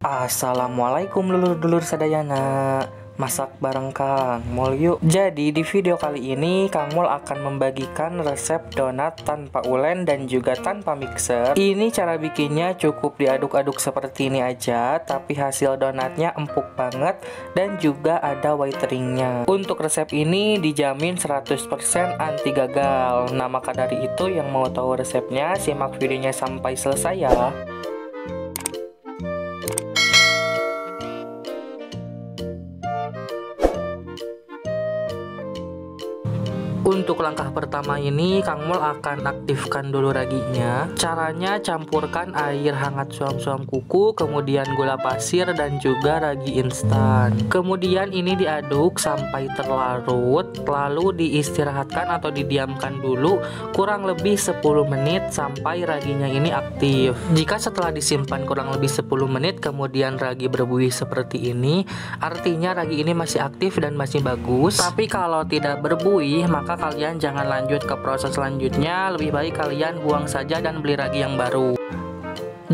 Assalamualaikum dulur-dulur sadayana. Masak bareng Kang Mul yuk. Jadi di video kali ini Kang Mul akan membagikan resep donat tanpa ulen dan juga tanpa mixer. Ini cara bikinnya cukup diaduk-aduk seperti ini aja, tapi hasil donatnya empuk banget dan juga ada waiteringnya. Untuk resep ini dijamin 100% anti gagal. Nah maka dari itu yang mau tahu resepnya simak videonya sampai selesai ya. Untuk langkah pertama ini Kang Mul akan aktifkan dulu raginya. Caranya campurkan air hangat suam-suam kuku, kemudian gula pasir dan juga ragi instan. Kemudian ini diaduk sampai terlarut, lalu diistirahatkan atau didiamkan dulu kurang lebih 10 menit sampai raginya ini aktif. Jika setelah disimpan kurang lebih 10 menit kemudian ragi berbuih seperti ini, artinya ragi ini masih aktif dan masih bagus. Tapi kalau tidak berbuih maka kalian jangan lanjut ke proses selanjutnya, lebih baik kalian buang saja dan beli ragi yang baru.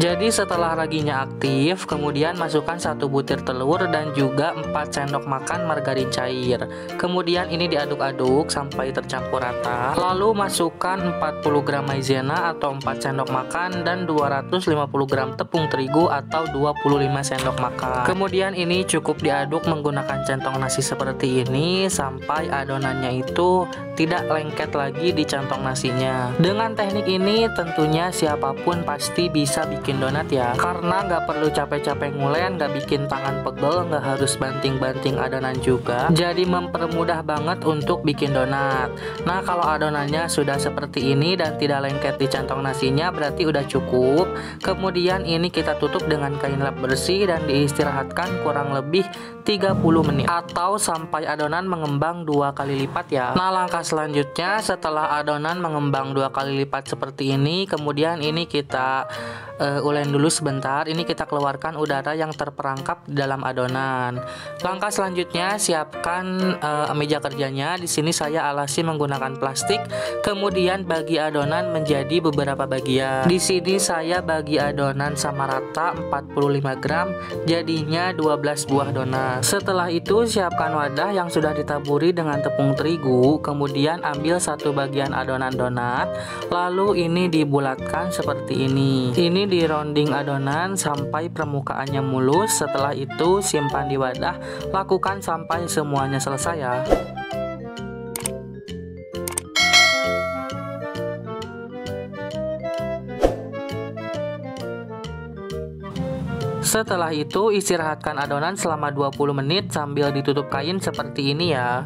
Jadi setelah raginya aktif, kemudian masukkan 1 butir telur dan juga 4 sendok makan margarin cair. Kemudian ini diaduk-aduk sampai tercampur rata. Lalu masukkan 40 gram maizena atau 4 sendok makan dan 250 gram tepung terigu atau 25 sendok makan. Kemudian ini cukup diaduk menggunakan centong nasi seperti ini sampai adonannya itu tidak lengket lagi di kantong nasinya. Dengan teknik ini tentunya siapapun pasti bisa bikin donat ya, karena nggak perlu capek-capek ngulen, nggak bikin tangan pegel, nggak harus banting-banting adonan juga. Jadi mempermudah banget untuk bikin donat. Nah kalau adonannya sudah seperti ini dan tidak lengket di kantong nasinya berarti udah cukup. Kemudian ini kita tutup dengan kain lap bersih dan diistirahatkan kurang lebih 30 menit atau sampai adonan mengembang 2 kali lipat ya. Nah langkah selanjutnya setelah adonan mengembang 2 kali lipat seperti ini, kemudian ini kita ulen dulu sebentar. Ini kita keluarkan udara yang terperangkap di dalam adonan. Langkah selanjutnya siapkan meja kerjanya. Di sini saya alasi menggunakan plastik. Kemudian bagi adonan menjadi beberapa bagian. Di sini saya bagi adonan sama rata 45 gram, jadinya 12 buah donat. Setelah itu siapkan wadah yang sudah ditaburi dengan tepung terigu. Kemudian ambil 1 bagian adonan donat, lalu ini dibulatkan seperti ini. Ini di rounding adonan sampai permukaannya mulus. Setelah itu simpan di wadah, lakukan sampai semuanya selesai ya. Setelah itu istirahatkan adonan selama 20 menit sambil ditutup kain seperti ini ya.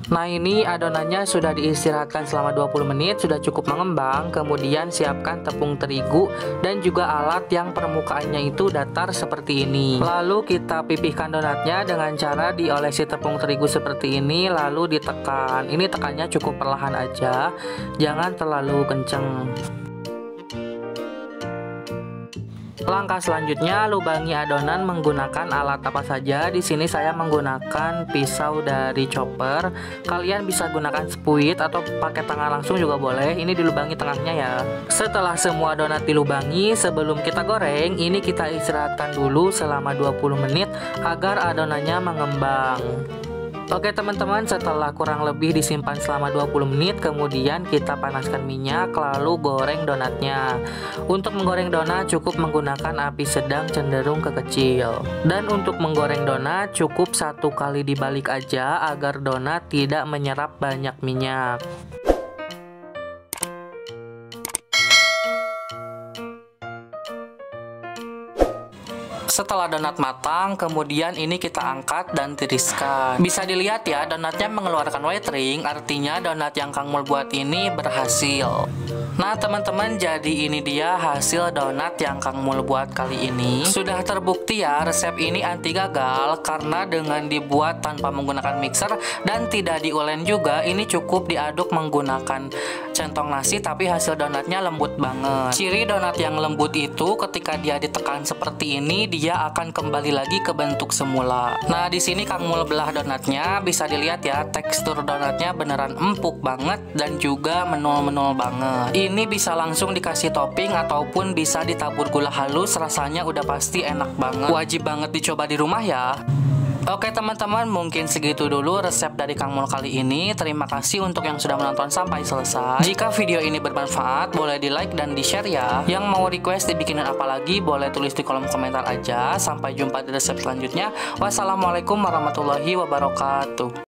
Nah ini adonannya sudah diistirahatkan selama 20 menit, sudah cukup mengembang. Kemudian siapkan tepung terigu dan juga alat yang permukaannya itu datar seperti ini. Lalu kita pipihkan donatnya dengan cara diolesi tepung terigu seperti ini, lalu ditekan. Ini tekannya cukup perlahan aja, jangan terlalu kenceng. Langkah selanjutnya lubangi adonan menggunakan alat apa saja. Di sini saya menggunakan pisau dari chopper. Kalian bisa gunakan spuit atau pakai tangan langsung juga boleh. Ini dilubangi tengahnya ya. Setelah semua donat dilubangi, sebelum kita goreng, ini kita istirahatkan dulu selama 20 menit agar adonannya mengembang. Oke teman-teman, setelah kurang lebih disimpan selama 20 menit, kemudian kita panaskan minyak lalu goreng donatnya. Untuk menggoreng donat cukup menggunakan api sedang cenderung ke kecil. Dan untuk menggoreng donat cukup 1 kali dibalik aja agar donat tidak menyerap banyak minyak. Setelah donat matang, kemudian ini kita angkat dan tiriskan. Bisa dilihat ya, donatnya mengeluarkan white artinya donat yang Kang Mul buat ini berhasil. Nah teman-teman, jadi ini dia hasil donat yang Kang Mul buat kali ini. Sudah terbukti ya resep ini anti gagal karena dengan dibuat tanpa menggunakan mixer dan tidak diulen juga, ini cukup diaduk menggunakan centong nasi tapi hasil donatnya lembut banget. Ciri donat yang lembut itu ketika dia ditekan seperti ini dia dia akan kembali lagi ke bentuk semula. Nah, di sini Kang Mul belah donatnya, bisa dilihat ya, tekstur donatnya beneran empuk banget dan juga menul-menul banget. Ini bisa langsung dikasih topping ataupun bisa ditabur gula halus, rasanya udah pasti enak banget. Wajib banget dicoba di rumah ya. Oke teman-teman, mungkin segitu dulu resep dari Kang Mul kali ini. Terima kasih untuk yang sudah menonton sampai selesai. Jika video ini bermanfaat, boleh di like dan di share ya. Yang mau request dibikinin apa lagi, boleh tulis di kolom komentar aja. Sampai jumpa di resep selanjutnya. Wassalamualaikum warahmatullahi wabarakatuh.